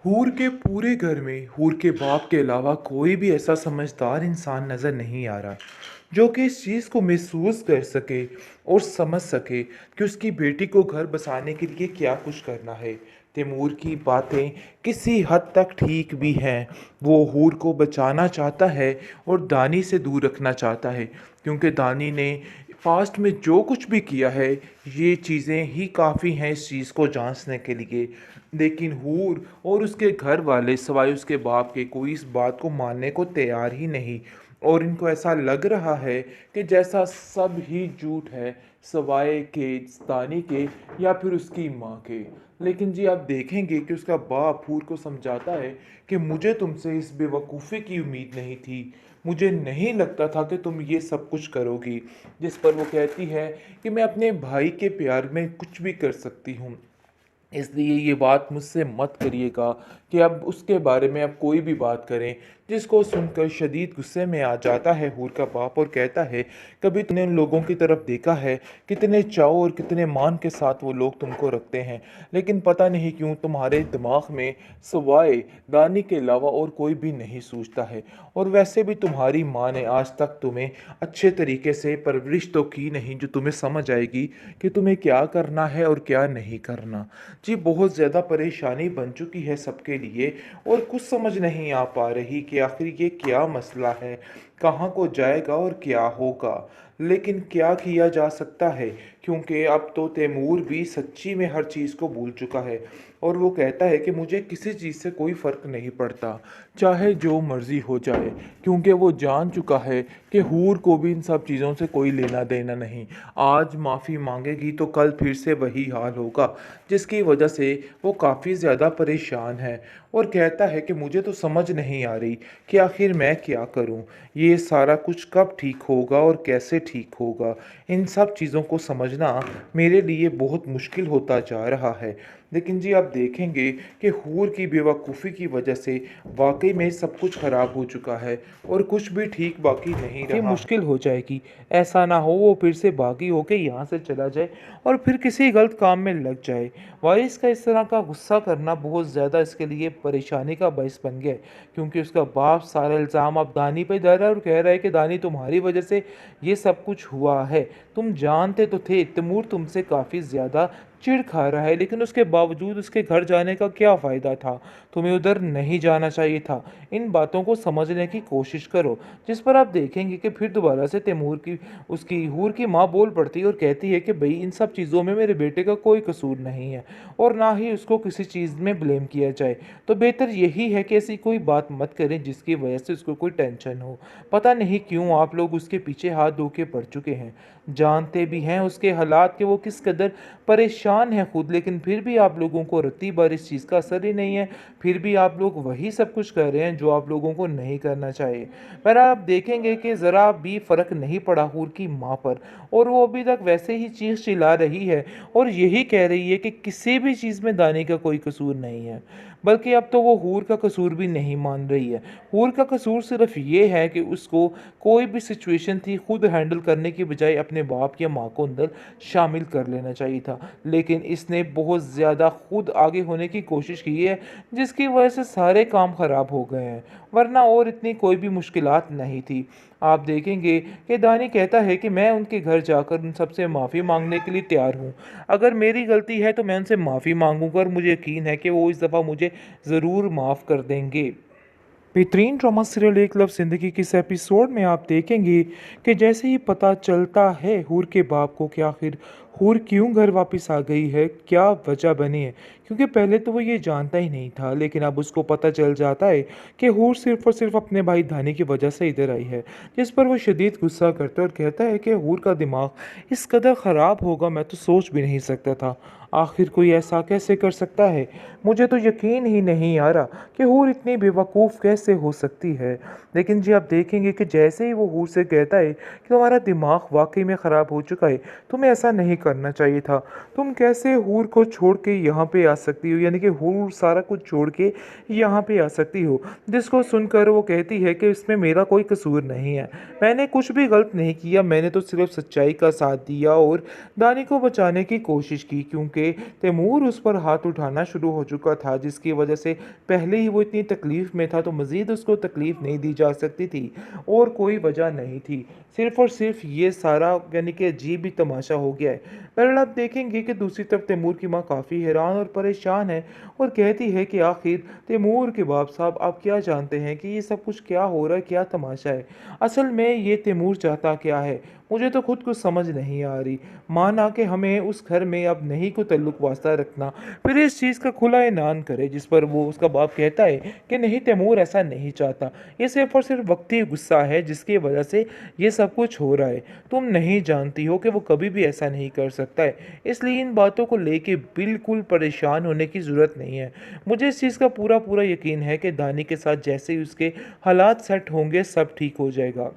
हूर के पूरे घर में हूर के बाप के अलावा कोई भी ऐसा समझदार इंसान नज़र नहीं आ रहा जो कि इस चीज़ को महसूस कर सके और समझ सके कि उसकी बेटी को घर बसाने के लिए क्या कुछ करना है। तैमूर की बातें किसी हद तक ठीक भी हैं। वो हूर को बचाना चाहता है और दानी से दूर रखना चाहता है, क्योंकि दानी ने पास्ट में जो कुछ भी किया है ये चीज़ें ही काफ़ी हैं इस चीज़ को जांचने के लिए। लेकिन हूर और उसके घर वाले सवाए उसके बाप के कोई इस बात को मानने को तैयार ही नहीं, और इनको ऐसा लग रहा है कि जैसा सब ही झूठ है सवाए के, दानी के या फिर उसकी माँ के। लेकिन जी आप देखेंगे कि उसका बाप हूर को समझाता है कि मुझे तुमसे इस बेवकूफ़ी की उम्मीद नहीं थी, मुझे नहीं लगता था कि तुम ये सब कुछ करोगी। जिस पर वो कहती है कि मैं अपने भाई के प्यार में कुछ भी कर सकती हूँ, इसलिए ये बात मुझसे मत करिएगा कि अब उसके बारे में अब कोई भी बात करें। जिसको सुनकर शदीद गुस्से में आ जाता है हूर का बाप और कहता है, कभी तुमने उन लोगों की तरफ देखा है कितने चाव और कितने मान के साथ वो लोग तुमको रखते हैं, लेकिन पता नहीं क्यों तुम्हारे दिमाग में सवाए दानी के अलावा और कोई भी नहीं सूझता है। और वैसे भी तुम्हारी माँ ने आज तक तुम्हें अच्छे तरीके से परवरिश तो की नहीं जो तुम्हें समझ आएगी कि तुम्हें क्या करना है और क्या नहीं करना। जी बहुत ज़्यादा परेशानी बन चुकी है सबके लिए, और कुछ समझ नहीं आ पा रही कि आखिर ये क्या मसला है, कहाँ को जाएगा और क्या होगा। लेकिन क्या किया जा सकता है, क्योंकि अब तो तैमूर भी सच्ची में हर चीज़ को भूल चुका है। और वो कहता है कि मुझे किसी चीज़ से कोई फ़र्क नहीं पड़ता, चाहे जो मर्ज़ी हो जाए, क्योंकि वो जान चुका है कि हूर को भी इन सब चीज़ों से कोई लेना देना नहीं। आज माफ़ी मांगेगी तो कल फिर से वही हाल होगा, जिसकी वजह से वो काफ़ी ज़्यादा परेशान है। और कहता है कि मुझे तो समझ नहीं आ रही कि आखिर मैं क्या करूं, ये सारा कुछ कब ठीक होगा और कैसे ठीक होगा। इन सब चीज़ों को समझना मेरे लिए बहुत मुश्किल होता जा रहा है। लेकिन जी आप देखेंगे कि हूर की बेवकूफ़ी की वजह से वाकई में सब कुछ ख़राब हो चुका है और कुछ भी ठीक बाकी नहीं काफ़ी रहा। मुश्किल हो जाएगी। ऐसा ना हो वो फिर से बागी होके यहाँ से चला जाए और फिर किसी गलत काम में लग जाए। वारिस का इस तरह का गुस्सा करना बहुत ज़्यादा इसके लिए परेशानी का बायस बन गया है, क्योंकि उसका बाप सारा इल्ज़ाम अब दानी पे डाल रहा है और कह रहा है कि दानी तुम्हारी वजह से ये सब कुछ हुआ है। तुम जानते तो थे तैमूर तुमसे काफ़ी ज़्यादा चिढ़ खा रहा है, लेकिन उसके बावजूद उसके घर जाने का क्या फ़ायदा था? तुम्हें उधर नहीं जाना चाहिए था। इन बातों को समझने की कोशिश करो। जिस पर आप देखेंगे कि फिर दोबारा से तैमूर की उसकी हूर की माँ बोल पड़ती है और कहती है कि भई इन सब चीज़ों में मेरे बेटे का कोई कसूर नहीं है और ना ही उसको किसी चीज़ में ब्लेम किया जाए। तो बेहतर यही है कि ऐसी कोई बात मत करें जिसकी वजह से उसको कोई टेंशन हो। पता नहीं क्यों आप लोग उसके पीछे हाथ धो के पड़ चुके हैं। जानते भी हैं उसके हालात कि वो किस कदर परेशान है खुद, लेकिन फिर भी आप लोगों को रत्ती भर इस चीज़ का असर ही नहीं है। फिर भी आप लोग वही सब कुछ कर रहे हैं जो आप लोगों को नहीं करना चाहिए। पर आप देखेंगे कि ज़रा भी फ़र्क नहीं पड़ा हूर की माँ पर, और वो अभी तक वैसे ही चीख चिल्ला रही है और यही कह रही है कि किसी भी चीज़ में दानी का कोई कसूर नहीं है। बल्कि अब तो वो हूर का कसूर भी नहीं मान रही है। हूर का कसूर सिर्फ ये है कि उसको कोई भी सिचुएशन थी खुद हैंडल करने की बजाय अपने बाप या माँ को अंदर शामिल कर लेना चाहिए था, लेकिन इसने बहुत ज़्यादा खुद आगे होने की कोशिश की है, जिसकी वजह से सारे काम ख़राब हो गए हैं। वरना और इतनी कोई भी मुश्किलात नहीं थी। आप देखेंगे कि दानी कहता है कि मैं उनके घर जाकर उन सबसे माफ़ी मांगने के लिए तैयार हूँ। अगर मेरी गलती है तो मैं उनसे माफ़ी मांगूंगा और मुझे यकीन है कि वो इस दफ़ा मुझे ज़रूर माफ़ कर देंगे। बेहतरीन ड्रामा सीरियल एक लव ज़िंदगी के इस एपिसोड में आप देखेंगे कि जैसे ही पता चलता है हूर के बाप को कि आखिर हूर क्यों घर वापस आ गई है, क्या वजह बनी है, क्योंकि पहले तो वो ये जानता ही नहीं था, लेकिन अब उसको पता चल जाता है कि हूर सिर्फ और सिर्फ अपने भाई धानी की वजह से इधर आई है। जिस पर वो शदीद गुस्सा करता है और कहता है कि हूर का दिमाग इस कदर ख़राब होगा मैं तो सोच भी नहीं सकता था। आखिर कोई ऐसा कैसे कर सकता है? मुझे तो यकीन ही नहीं आ रहा कि हूर इतनी बेवकूफ़ कैसे हो सकती है। लेकिन जी आप देखेंगे कि जैसे ही वो हूर से कहता है कि तुम्हारा दिमाग वाकई में ख़राब हो चुका है, तुम्हें ऐसा नहीं करना चाहिए था। तुम कैसे हूर को छोड़ के यहाँ पे आ सकती हो, यानी कि हूर सारा कुछ छोड़ के यहाँ पे आ सकती हो। जिसको सुनकर वो कहती है कि इसमें मेरा कोई कसूर नहीं है, मैंने कुछ भी गलत नहीं किया, मैंने तो सिर्फ सच्चाई का साथ दिया और दानी को बचाने की कोशिश की, क्योंकि तैमूर उस पर हाथ उठाना शुरू हो चुका था, जिसकी वजह से पहले ही वो इतनी तकलीफ में था, तो मज़ीद उसको तकलीफ नहीं दी जा सकती थी और कोई वजह नहीं थी। सिर्फ और सिर्फ ये सारा यानी कि अजीब ही तमाशा हो गया है। बहरहाल आप देखेंगे कि दूसरी तरफ तैमूर की माँ काफ़ी हैरान और परेशान है और कहती है कि आखिर तैमूर के बाप साहब आप क्या जानते हैं कि ये सब कुछ क्या हो रहा है, क्या तमाशा है। असल में ये तैमूर चाहता क्या है, मुझे तो खुद कुछ समझ नहीं आ रही। माना कि हमें उस घर में अब नहीं कोई ताल्लुक वास्ता रखना, फिर इस चीज़ का खुला ऐलान करे, जिस पर वो उसका बाप कहता है कि नहीं तैमूर ऐसा नहीं चाहता, ये सिर्फ और सिर्फ वक्ती गुस्सा है जिसकी वजह से ये सब कुछ हो रहा है। तुम नहीं जानती हो कि वो कभी भी ऐसा नहीं कर सकता है, इसलिए इन बातों को लेके बिल्कुल परेशान होने की ज़रूरत नहीं है। मुझे इस चीज़ का पूरा पूरा यकीन है कि दानी के साथ जैसे ही उसके हालात सेट होंगे सब ठीक हो जाएगा।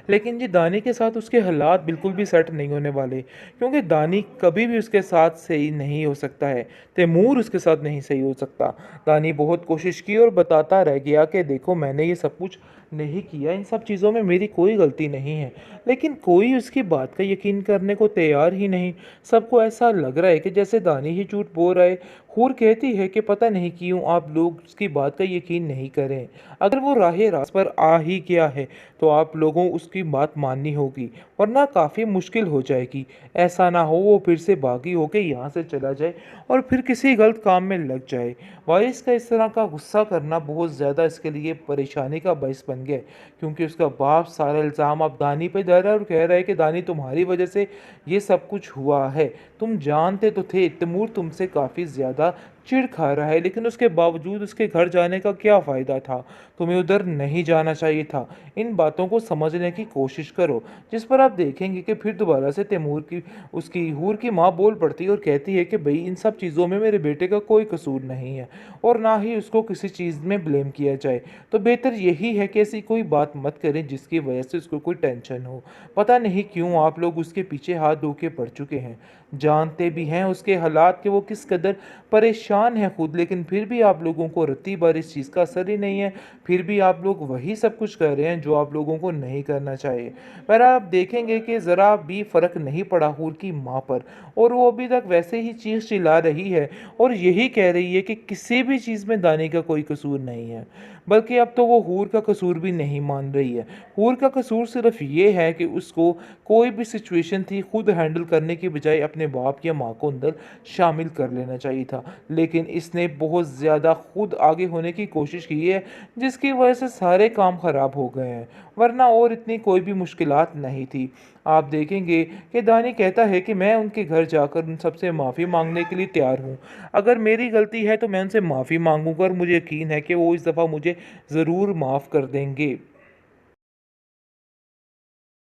लेकिन जी दानी के साथ उसके हालात बिल्कुल भी सेट नहीं होने वाले, क्योंकि दानी कभी भी उसके साथ सही नहीं हो सकता है, तैमूर उसके साथ नहीं सही हो सकता। दानी बहुत कोशिश की और बताता रह गया कि देखो मैंने ये सब कुछ नहीं किया, इन सब चीज़ों में मेरी कोई गलती नहीं है, लेकिन कोई उसकी बात का यकीन करने को तैयार ही नहीं। सबको ऐसा लग रहा है कि जैसे दानी ही झूठ बोल रहा है। हूर कहती है कि पता नहीं क्यों आप लोग उसकी बात का यकीन नहीं करें। अगर वो राहे रास्त पर आ ही गया है तो आप लोगों उसकी बात माननी होगी, वरना काफ़ी मुश्किल हो जाएगी। ऐसा ना हो वो फिर से बागी होके यहाँ से चला जाए और फिर किसी गलत काम में लग जाए। वारिस का इस तरह का गुस्सा करना बहुत ज़्यादा इसके लिए परेशानी का बायस बन गया, क्योंकि उसका बाप सारा इल्ज़ाम अब दानी पे दे रहा है और कह रहा है कि दानी तुम्हारी वजह से ये सब कुछ हुआ है। तुम जानते तो थे तैमूर तुमसे काफ़ी ज़्यादा चिढ़ खा रहा है, लेकिन उसके बावजूद उसके घर जाने का क्या फ़ायदा था, तुम्हें उधर नहीं जाना चाहिए था। इन बातों को समझने की कोशिश करो। जिस पर आप देखेंगे कि फिर दोबारा से तैमूर की उसकी हूर की माँ बोल पड़ती है और कहती है कि भाई इन सब चीज़ों में मेरे बेटे का कोई कसूर नहीं है और ना ही उसको किसी चीज़ में ब्लेम किया जाए, तो बेहतर यही है कि ऐसी कोई बात मत करें जिसकी वजह से उसको कोई टेंशन हो। पता नहीं क्यों आप लोग उसके पीछे हाथ धो के पड़ चुके हैं, जानते भी हैं उसके हालात कि वो किस कदर परेशान है खुद, लेकिन फिर भी आप लोगों को रत्ती भर इस चीज़ का असर ही नहीं है। फिर भी आप लोग वही सब कुछ कर रहे हैं जो आप लोगों को नहीं करना चाहिए। पर आप देखेंगे कि ज़रा भी फ़र्क नहीं पड़ा हूर की माँ पर, और वो अभी तक वैसे ही चीख चिल्ला रही है और यही कह रही है कि किसी भी चीज़ में दानी का कोई कसूर नहीं है। बल्कि अब तो वो हूर का कसूर भी नहीं मान रही है। हूर का कसूर सिर्फ ये है कि उसको कोई भी सिचुएशन थी खुद हैंडल करने की बजाय अपने बाप या माँ को अंदर शामिल कर लेना चाहिए था, लेकिन इसने बहुत ज़्यादा खुद आगे होने की कोशिश की है, जिसकी वजह से सारे काम ख़राब हो गए हैं, वरना और इतनी कोई भी मुश्किलात नहीं थी। आप देखेंगे कि दानी कहता है कि मैं उनके घर जाकर उन सबसे माफ़ी मांगने के लिए तैयार हूँ। अगर मेरी गलती है तो मैं उनसे माफ़ी मांगूंगा और मुझे यकीन है कि वो इस दफ़ा मुझे ज़रूर माफ़ कर देंगे।